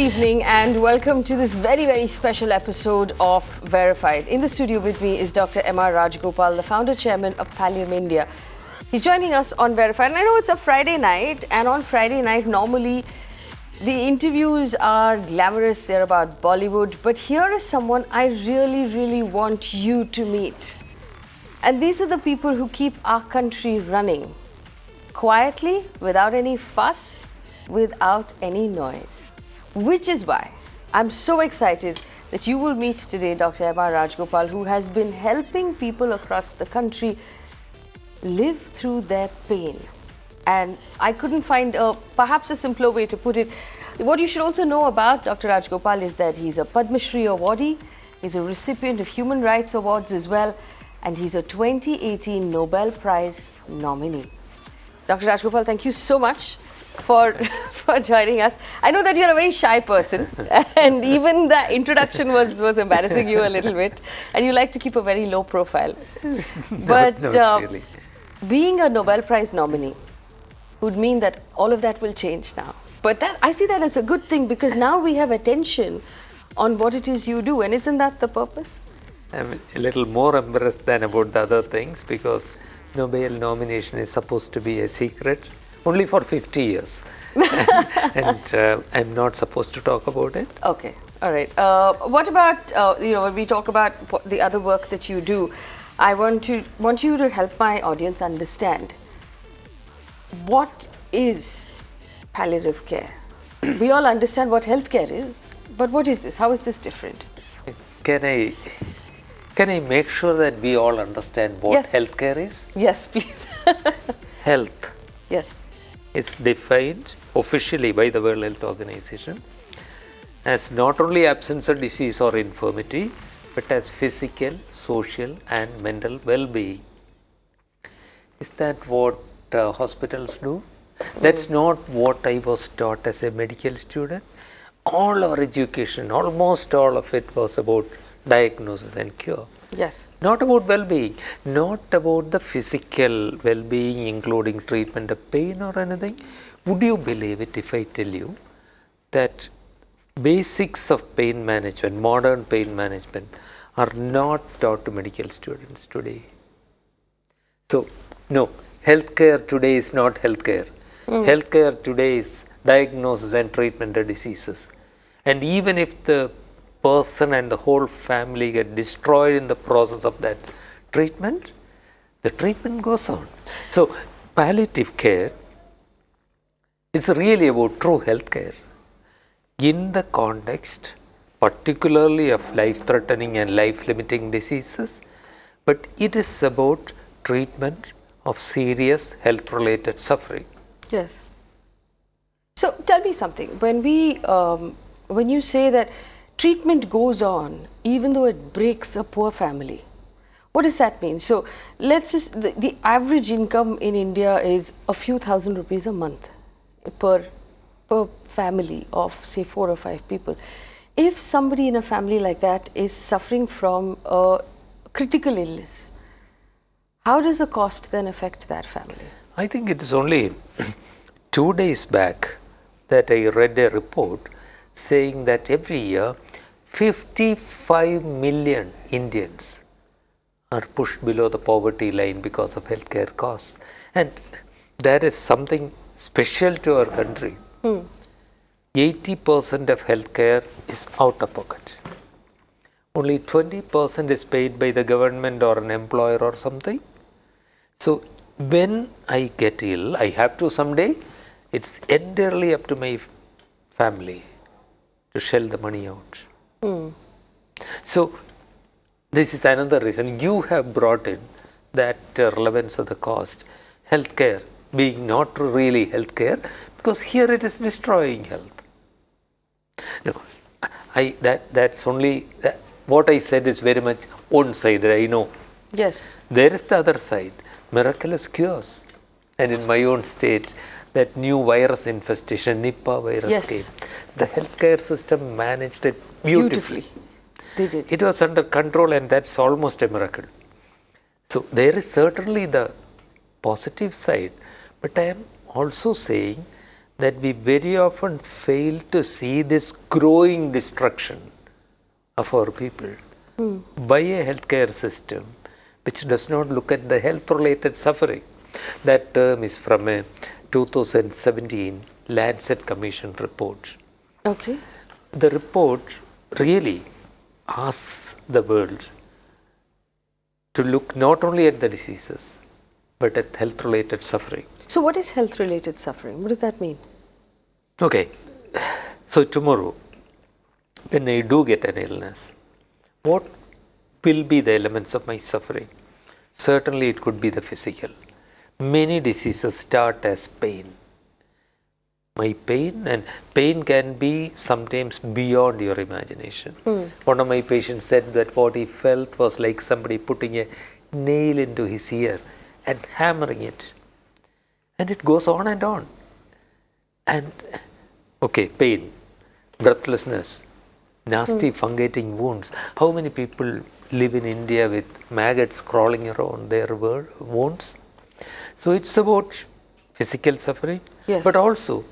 evening and welcome to this very, very special episode of Verified. In the studio with me is Dr. M.R. Rajagopal, the founder chairman of Pallium India. He's joining us on Verified. And I know it's a Friday night, and on Friday night normally the interviews are glamorous, they're about Bollywood, but here is someone I really, really want you to meet. And these are the people who keep our country running quietly, without any fuss, without any noise. Which is why I'm so excited that you will meet today Dr. M.R. Rajagopal, who has been helping people across the country live through their pain. And I couldn't find perhaps a simpler way to put it. What you should also know about Dr. Rajagopal is that he's a Padmashri Awardee, he's a recipient of Human Rights Awards as well, and he's a 2018 Nobel Prize nominee. Dr. Rajagopal, thank you so much for joining us. I know that you're a very shy person and even the introduction was embarrassing you a little bit, and you like to keep a very low profile. But really. Being a Nobel Prize nominee would mean that all of that will change now. But I see that as a good thing, because now we have attention on what it is you do, and isn't that the purpose? I'm a little more embarrassed than about the other things, because Nobel nomination is supposed to be a secret only for 50 years. and I'm not supposed to talk about it. Okay, all right. What about, when we talk about the other work that you do, I want you to help my audience understand what is palliative care. We all understand what healthcare is, but what is this? How is this different? Can I make sure that we all understand what healthcare is? Yes, please. Health. Yes. Is defined officially by the World Health Organization as not only absence of disease or infirmity, but as physical, social and mental well-being. Is that what hospitals do? That's not what I was taught as a medical student. All our education, almost all of it, was about diagnosis and cure. Yes. Not about well-being, not about the physical well-being, including treatment of pain or anything. Would you believe it if I tell you that basics of pain management, modern pain management, are not taught to medical students today? So, no, healthcare today is not healthcare. Healthcare today is diagnosis and treatment of diseases. And even if the person and the whole family get destroyed in the process of that treatment, the treatment goes on. So palliative care is really about true health care in the context particularly of life-threatening and life-limiting diseases, but it is about treatment of serious health-related suffering. Yes. So tell me something. When you say that treatment goes on even though it breaks a poor family, what does that mean? So let's just, the average income in India is a few thousand rupees a month per family of say 4 or 5 people. If somebody in a family like that is suffering from a critical illness, how does the cost then affect that family? I think it is only 2 days back that I read a report saying that every year 55 million Indians are pushed below the poverty line because of healthcare costs. And that is something special to our country. 80% of healthcare is out of pocket. Only 20% is paid by the government or an employer or something. So when I get ill, I have to someday, it's entirely up to my family to shell the money out. So this is another reason you have brought in that relevance of the cost. Healthcare being not really healthcare, because here it is destroying health. No, that's only what I said is very much one-sided, I know. Yes. There is the other side, miraculous cures. And in my own state, that new virus infestation, Nipah virus came. The healthcare system managed it beautifully. They did. It was under control, and that's almost a miracle. So there is certainly the positive side, but I am also saying that we very often fail to see this growing destruction of our people by a healthcare system which does not look at the health-related suffering. That term is from a 2017 Lancet Commission report. Okay. The report really asks the world to look not only at the diseases but at health-related suffering. So what is health-related suffering? What does that mean? Okay, so tomorrow when I do get an illness, what will be the elements of my suffering? Certainly it could be the physical. Many diseases start as pain. My pain, and pain can be sometimes beyond your imagination. One of my patients said that what he felt was like somebody putting a nail into his ear and hammering it. And it goes on and on. And okay, pain, breathlessness, nasty fungating wounds. How many people live in India with maggots crawling around their wounds? So it's about physical suffering, Yes. but also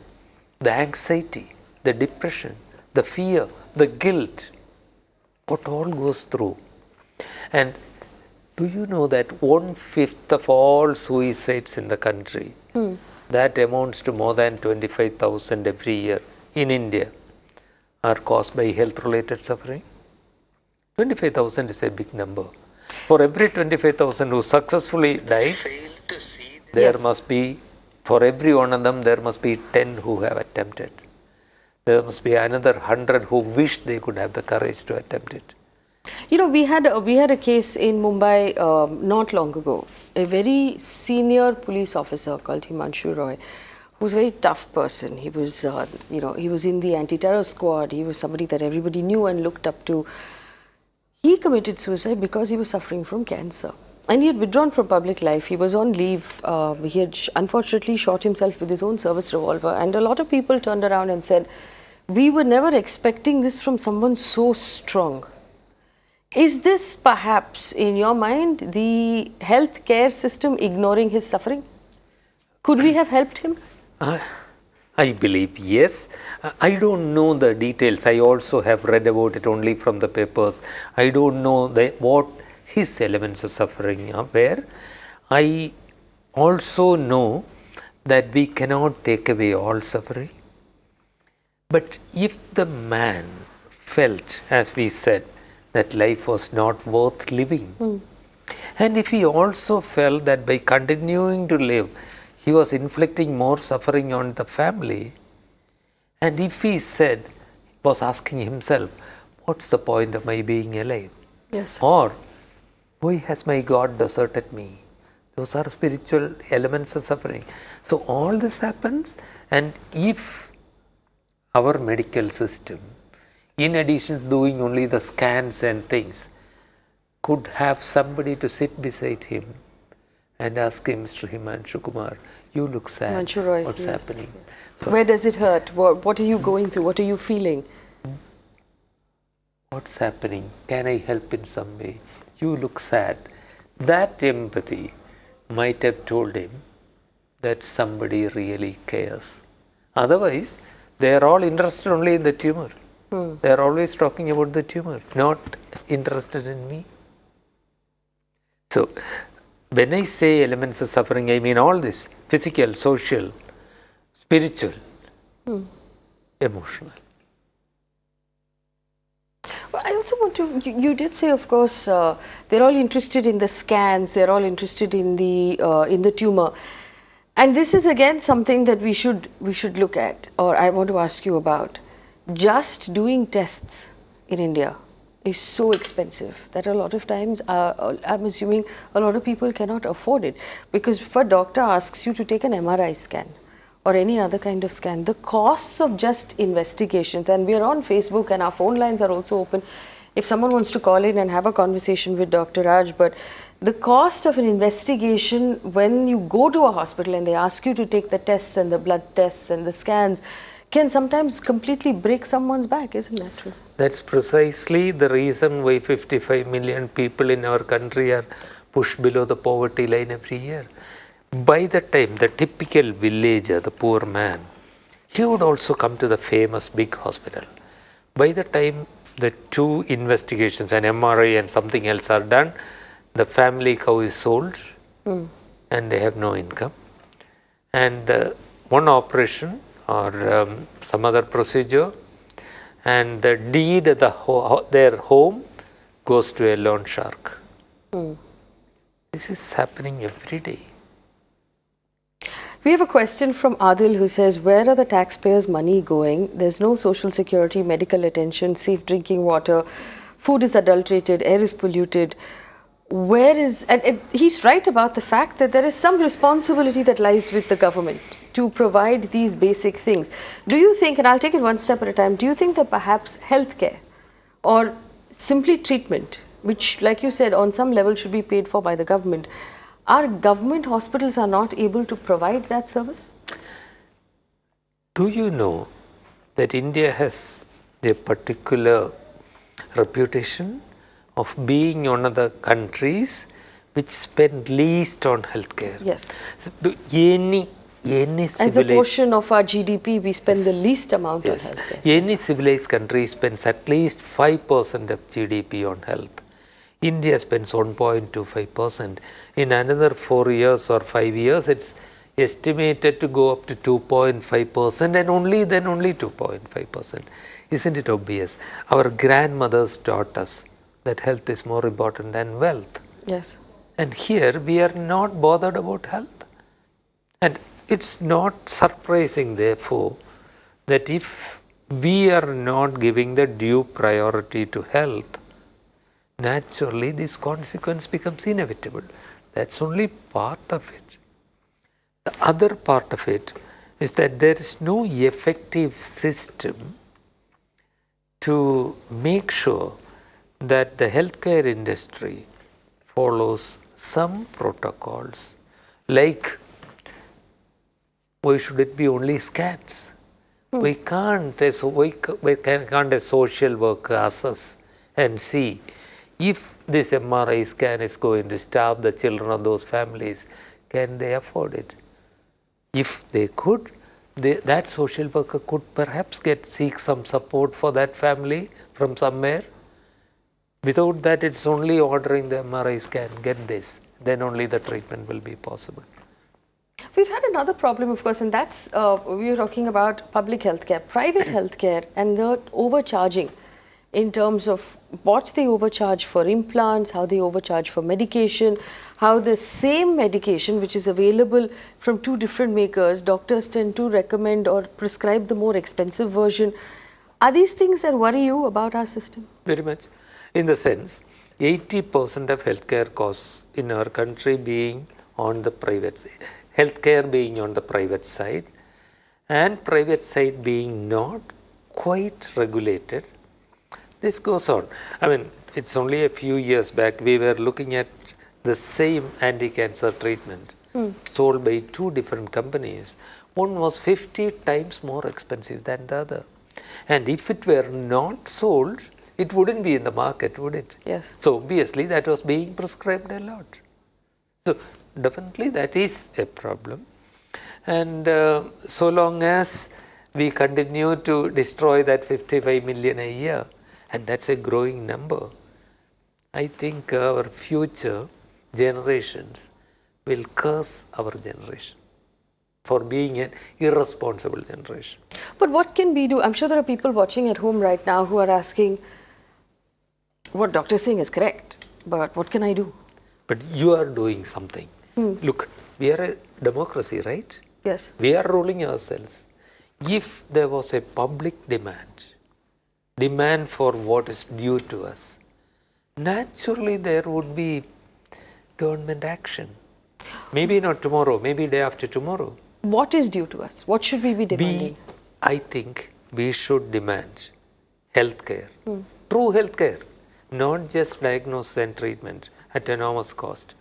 the anxiety, the depression, the fear, the guilt, what all goes through. And do you know that 1/5 of all suicides in the country, that amounts to more than 25,000 every year in India, are caused by health-related suffering? 25,000 is a big number. For every 25,000 who successfully died, there Yes. must be, for every one of them, there must be 10 who have attempted. There must be another 100 who wish they could have the courage to attempt it. You know, we had a case in Mumbai not long ago. A very senior police officer called Himanshu Roy, who was a very tough person. He was, he was in the anti-terror squad. He was somebody that everybody knew and looked up to. He committed suicide because he was suffering from cancer. And he had withdrawn from public life. He was on leave. He had unfortunately shot himself with his own service revolver. And a lot of people turned around and said, we were never expecting this from someone so strong. Is this perhaps, in your mind, the healthcare system ignoring his suffering? Could we have helped him? I believe yes. I don't know the details. I also have read about it only from the papers. I don't know what his elements of suffering are where. I also know that we cannot take away all suffering. But if the man felt, as we said, that life was not worth living, and if he also felt that by continuing to live, he was inflicting more suffering on the family, and if he said, was asking himself, what's the point of my being alive? Yes. Or, why has my God deserted me? Those are spiritual elements of suffering. So all this happens, and if our medical system, in addition to doing only the scans and things, could have somebody to sit beside him and ask him, Mr. Himanshu Kumar, you look sad. Himanshu Roy, What's yes, happening? yes. So Where does it hurt? What are you going through? What are you feeling? what's happening? Can I help in some way? You look sad. That empathy might have told him that somebody really cares. Otherwise, they are all interested only in the tumor. They are always talking about the tumor, not interested in me. So, when I say elements of suffering, I mean all this: physical, social, spiritual, emotional. I also want to, you did say, of course, they're all interested in the scans, they're all interested in the tumor. And this is again something that we should look at, or I want to ask you about. Just doing tests in India is so expensive that a lot of times, I'm assuming a lot of people cannot afford it, because if a doctor asks you to take an MRI scan or any other kind of scan, the costs of just investigations, and we are on Facebook and our phone lines are also open if someone wants to call in and have a conversation with Dr. Raj, but the cost of an investigation when you go to a hospital and they ask you to take the tests and the blood tests and the scans can sometimes completely break someone's back, isn't that true? That's precisely the reason why 55 million people in our country are pushed below the poverty line every year. By the time the typical villager, the poor man, he would also come to the famous big hospital. By the time the two investigations, an MRI and something else are done, the family cow is sold and they have no income. And one operation or some other procedure, and the deed of their home goes to a loan shark. This is happening every day. We have a question from Adil who says, where are the taxpayers' money going? There's no social security, medical attention, safe drinking water, food is adulterated, air is polluted. Where is, and he's right about the fact that there is some responsibility that lies with the government to provide these basic things. Do you think, and I'll take it one step at a time, do you think that perhaps healthcare or simply treatment, which like you said on some level should be paid for by the government, our government hospitals are not able to provide that service? Do you know that India has a particular reputation of being one of the countries which spend least on healthcare? Yes. So, any as a portion of our GDP, we spend the least amount on healthcare. Any civilized country spends at least 5% of GDP on health. India spends 1.25%. In another 4 years or 5 years, it's estimated to go up to 2.5%, and only 2.5%. Isn't it obvious? Our grandmothers taught us that health is more important than wealth. Yes. And here we are not bothered about health. And it's not surprising, therefore, that if we are not giving the due priority to health, naturally this consequence becomes inevitable. That's only part of it. The other part of it is that there is no effective system to make sure that the healthcare industry follows some protocols, like why should it be only scans? We can't, as can't a social worker assess and see if this MRI scan is going to starve the children of those families, can they afford it? If they could, that social worker could perhaps seek some support for that family from somewhere. Without that, it's only ordering the MRI scan, get this, then only the treatment will be possible. We've had another problem, of course, and that's, we were talking about public healthcare, private healthcare, and the overcharging in terms of what they overcharge for implants, how they overcharge for medication, how the same medication which is available from two different makers, doctors tend to recommend or prescribe the more expensive version. Are these things that worry you about our system? Very much. In the sense, 80% of healthcare costs in our country being on the private side, healthcare being on the private side, and private side being not quite regulated. This goes on. I mean, it's only a few years back we were looking at the same anti-cancer treatment sold by two different companies. One was 50 times more expensive than the other. And if it were not sold, it wouldn't be in the market, would it? Yes. So obviously that was being prescribed a lot. So definitely that is a problem. And so long as we continue to destroy that 55 million a year, and that's a growing number, I think our future generations will curse our generation for being an irresponsible generation. But what can we do? I'm sure there are people watching at home right now who are asking, what doctor is saying is correct, but what can I do? But you are doing something. Look, we are a democracy, right? Yes. We are ruling ourselves. If there was a public demand for what is due to us, naturally there would be government action. Maybe not tomorrow, maybe day after tomorrow. What is due to us? What should we be demanding? I think we should demand healthcare, true healthcare, not just diagnosis and treatment at enormous cost.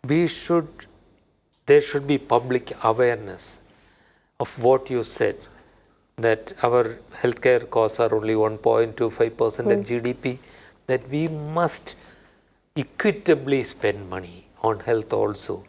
There should be public awareness of what you said, that our healthcare costs are only 1.25% of GDP, that we must equitably spend money on health also,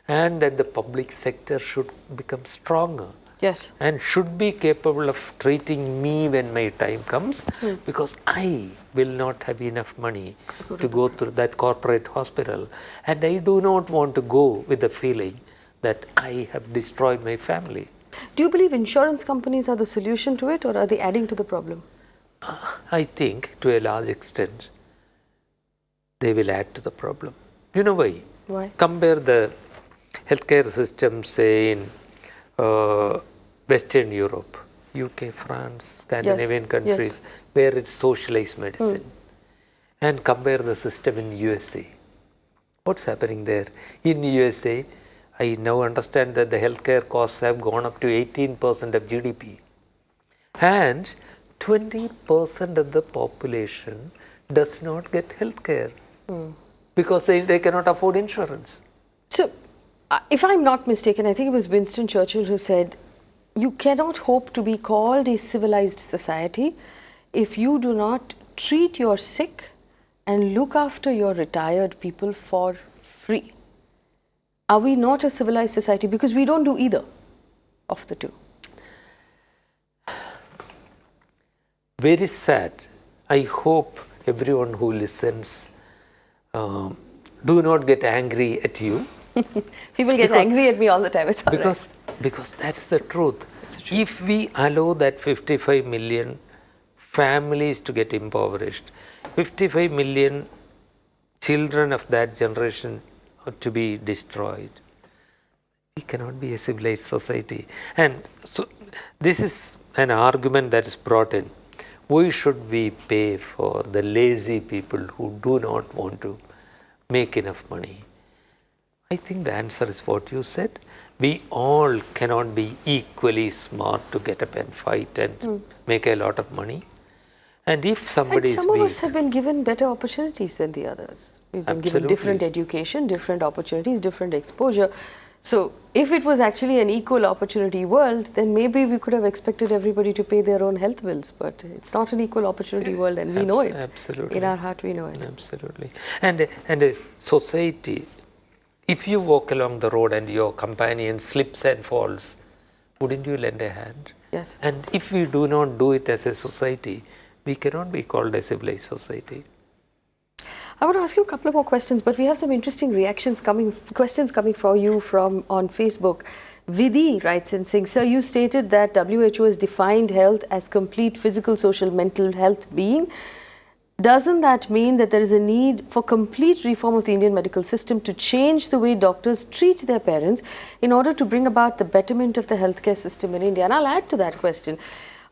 and that the public sector should become stronger. Yes. and should be capable of treating me when my time comes, because I will not have enough money to go through that corporate hospital, and I do not want to go with the feeling that I have destroyed my family. Do you believe insurance companies are the solution to it, or are they adding to the problem? I think to a large extent they will add to the problem. You know why? Why? Compare the healthcare system, say in Western Europe, UK, France, Scandinavian countries, where it's socialized medicine, and compare the system in USA. What's happening there? In USA, I now understand that the healthcare costs have gone up to 18% of GDP, and 20% of the population does not get healthcare because they cannot afford insurance. So, if I'm not mistaken, I think it was Winston Churchill who said, you cannot hope to be called a civilized society if you do not treat your sick and look after your retired people for free. Are we not a civilized society? Because we don't do either of the two. Very sad. I hope everyone who listens do not get angry at you. People get angry at me all the time. It's all because that's the truth. If we allow that 55 million families to get impoverished, 55 million children of that generation to be destroyed, we cannot be a civilized society. And so this is an argument that is brought in. Why should we pay for the lazy people who do not want to make enough money? I think the answer is what you said. We all cannot be equally smart to get up and fight and make a lot of money. And if somebody some of us have been given better opportunities than the others. We've been given different education, different opportunities, different exposure. So if it was actually an equal opportunity world, then maybe we could have expected everybody to pay their own health bills. But it's not an equal opportunity world, and we know it. Absolutely. In our heart, we know it. Absolutely. And a society, if you walk along the road and your companion slips and falls, wouldn't you lend a hand? Yes. And if we do not do it as a society, we cannot be called a civilized society. I want to ask you a couple of more questions, but we have some interesting questions coming for you from on Facebook. Vidhi writes in saying, sir, you stated that WHO has defined health as complete physical, social, mental health being. Doesn't that mean that there is a need for complete reform of the Indian medical system to change the way doctors treat their parents in order to bring about the betterment of the healthcare system in India? And I'll add to that question.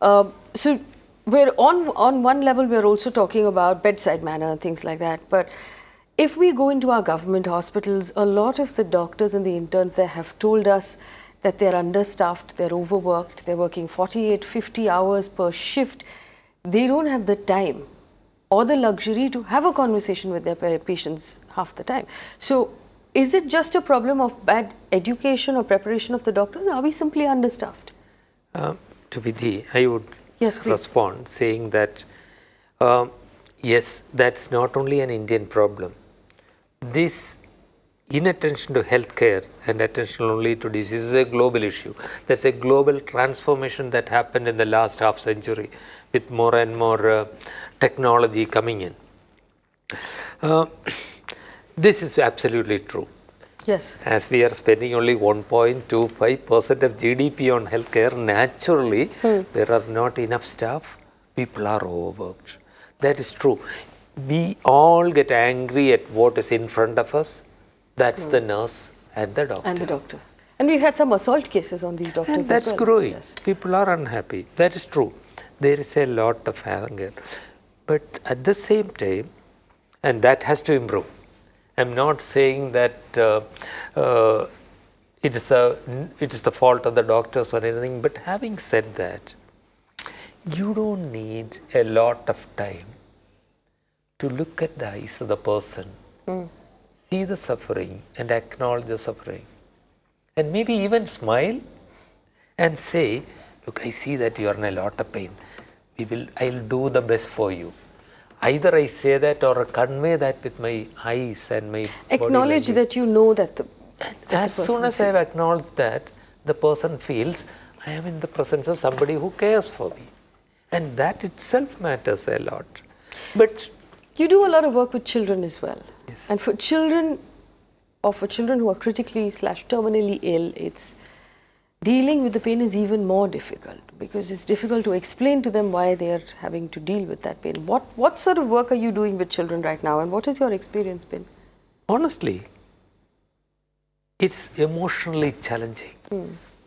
So we're on one level, we're also talking about bedside manner and things like that. But if we go into our government hospitals, a lot of the doctors and the interns there have told us that they're understaffed, they're overworked, they're working 48, 50 hours per shift. They don't have the time or the luxury to have a conversation with their patients half the time. So is it just a problem of bad education or preparation of the doctors? Or are we simply understaffed? To Vidhi, I would respond saying that yes, that's not only an Indian problem. This inattention to healthcare and attention only to disease is a global issue. That's a global transformation that happened in the last half century with more and more technology coming in. This is absolutely true. Yes. As we are spending only 1.25% of GDP on healthcare, naturally there are not enough staff. People are overworked. That is true. We all get angry at what is in front of us. That's the nurse and the doctor. And we've had some assault cases on these doctors. And that's as well. growing. Yes. People are unhappy. That is true. There is a lot of anger. But at the same time, and that has to improve. I'm not saying that it is the fault of the doctors or anything, but having said that, you don't need a lot of time to look at the eyes of the person, see the suffering and acknowledge the suffering, and maybe even smile and say, look, I see that you are in a lot of pain. I'll do the best for you. Either I say that or convey that with my eyes and my acknowledge that you know that as soon as I have acknowledged that, the person feels I am in the presence of somebody who cares for me. And that itself matters a lot. But you do a lot of work with children as well. Yes. And for children who are critically / terminally ill, it's dealing with the pain is even more difficult, because it's difficult to explain to them why they are having to deal with that pain. What sort of work are you doing with children right now, and what has your experience been? honestly, it's emotionally challenging.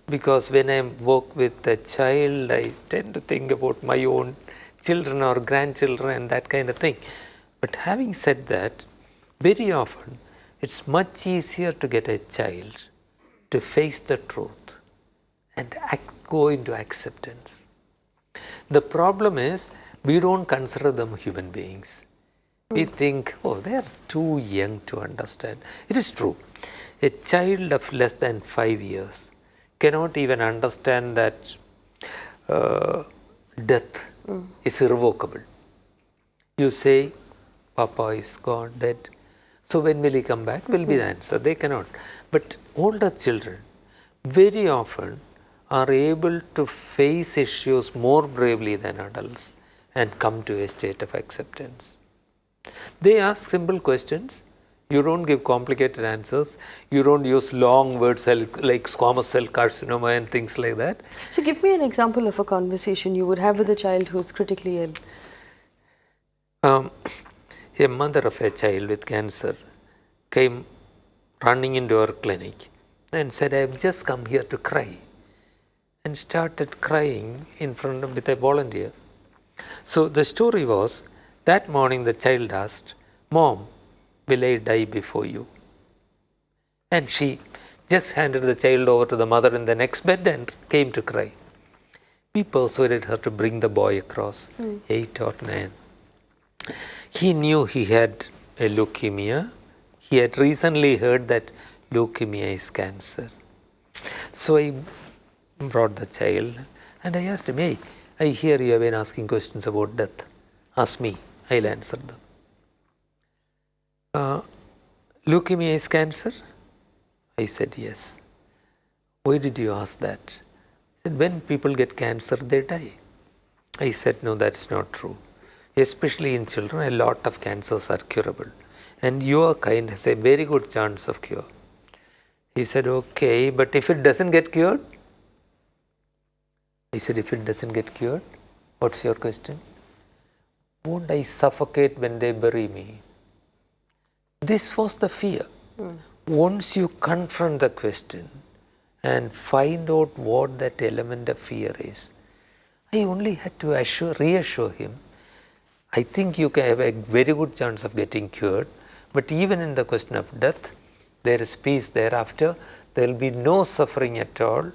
Because when I work with a child, I tend to think about my own children or grandchildren and that kind of thing. But having said that, very often it's much easier to get a child to face the truth and go into acceptance. The problem is, we don't consider them human beings. We think, oh, they are too young to understand. It is true. A child of less than 5 years cannot even understand that death is irrevocable. You say, Papa is gone, dead. So when will he come back? Will be the answer. They cannot. But older children very often are able to face issues more bravely than adults and come to a state of acceptance. They ask simple questions. You don't give complicated answers. You don't use long words like squamous cell carcinoma and things like that. So give me an example of a conversation you would have with a child who's critically ill. A mother of a child with cancer came running into our clinic and said, I have just come here to cry, and started crying in front of with a volunteer. So the story was, that morning the child asked, Mom, will I die before you? And she just handed the child over to the mother in the next bed and came to cry. We persuaded her to bring the boy across, 8 or 9. He knew he had a leukemia. He had recently heard that leukemia is cancer. So I brought the child and I asked him, hey, I hear you have been asking questions about death. Ask me, I'll answer them. Leukemia is cancer? I said, yes. Why did you ask that? He said, when people get cancer, they die. I said, no, that's not true. Especially in children, a lot of cancers are curable. And your kind has a very good chance of cure. He said, okay, but if it doesn't get cured? I said, if it doesn't get cured, what's your question? Won't I suffocate when they bury me? This was the fear. Once you confront the question and find out what that element of fear is, I only had to reassure him, I think you can have a very good chance of getting cured, but even in the question of death, there is peace thereafter. There will be no suffering at all,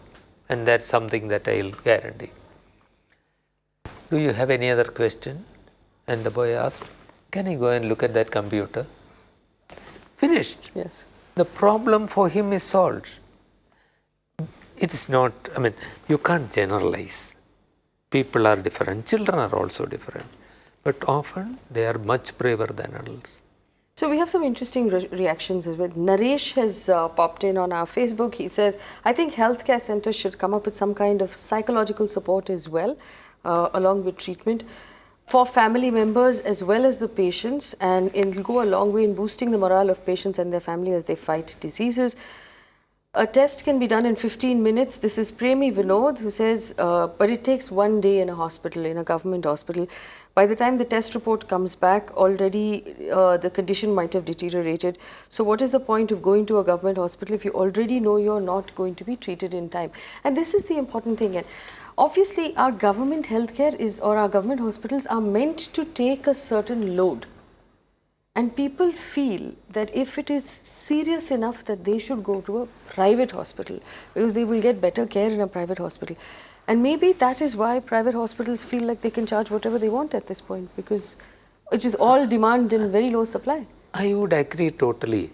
and that's something that I'll guarantee. Do you have any other question? And the boy asked, can I go and look at that computer? Finished. Yes. The problem for him is solved. It is not, you can't generalize. People are different. Children are also different. But often they are much braver than adults. So we have some interesting reactions as well. Naresh has popped in on our Facebook. He says, I think healthcare centers should come up with some kind of psychological support as well, along with treatment for family members as well as the patients, and it will go a long way in boosting the morale of patients and their family as they fight diseases. A test can be done in 15 minutes. This is Premi Vinod who says, but it takes 1 day in a hospital, in a government hospital. By the time the test report comes back, already the condition might have deteriorated. So what is the point of going to a government hospital if you already know you're not going to be treated in time? And this is the important thing. And obviously, our government healthcare or our government hospitals are meant to take a certain load. And people feel that if it is serious enough that they should go to a private hospital because they will get better care in a private hospital. And maybe that is why private hospitals feel like they can charge whatever they want at this point, because it is all demand and very low supply. I would agree totally.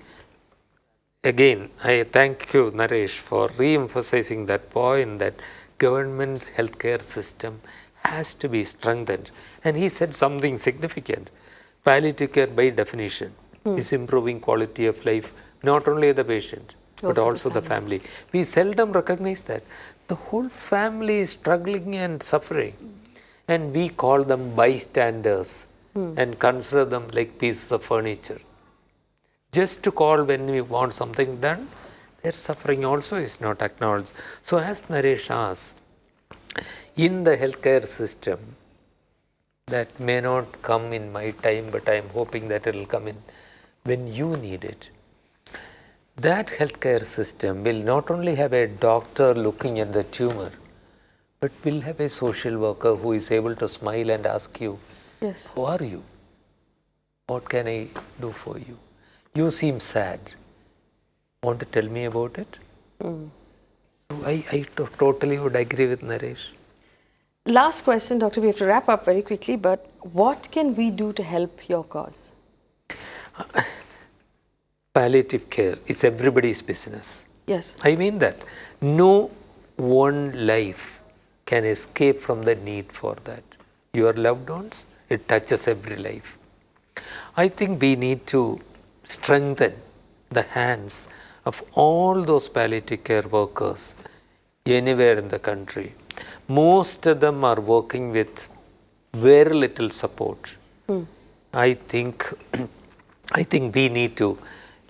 Again, I thank you, Naresh, for re-emphasizing that point that government healthcare system has to be strengthened. And he said something significant. Palliative care by definition is improving quality of life, not only of the patient, but also the family. We seldom recognize that the whole family is struggling and suffering, and we call them bystanders and consider them like pieces of furniture. Just to call when we want something done, their suffering also is not acknowledged. So as Naresh asked, in the healthcare system, that may not come in my time, but I am hoping that it will come in when you need it. That healthcare system will not only have a doctor looking at the tumor, but will have a social worker who is able to smile and ask you, Yes. who are you? What can I do for you? You seem sad. Want to tell me about it? So I totally would agree with Naresh. Last question, Doctor. We have to wrap up very quickly, but what can we do to help your cause? Palliative care is everybody's business. Yes. I mean that. No one life can escape from the need for that. Your loved ones, it touches every life. I think we need to strengthen the hands of all those palliative care workers anywhere in the country. Most of them are working with very little support. I think we need to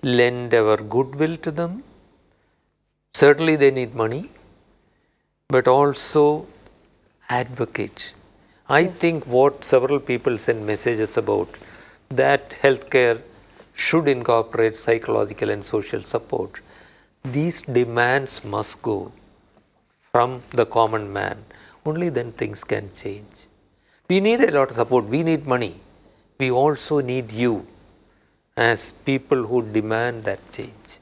lend our goodwill to them. Certainly they need money, but also advocate. I think what several people send messages about, that healthcare should incorporate psychological and social support. These demands must go from the common man. Only then things can change. We need a lot of support. We need money. We also need you as people who demand that change.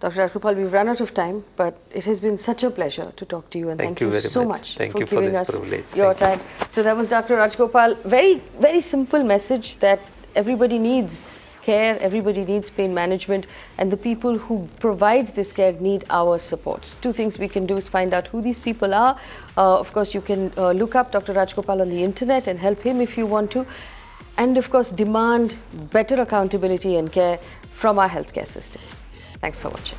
Dr. Rajagopal, we've run out of time, but it has been such a pleasure to talk to you, and thank you very so much. much Thank for you for giving this us privilege. your Thank time. So that was Dr. Rajagopal. Very, very simple message that everybody needs care, everybody needs pain management, and the people who provide this care need our support. Two things we can do is find out who these people are. Of course, you can look up Dr. Rajagopal on the internet and help him if you want to. And of course, demand better accountability and care from our healthcare system. Thanks for watching.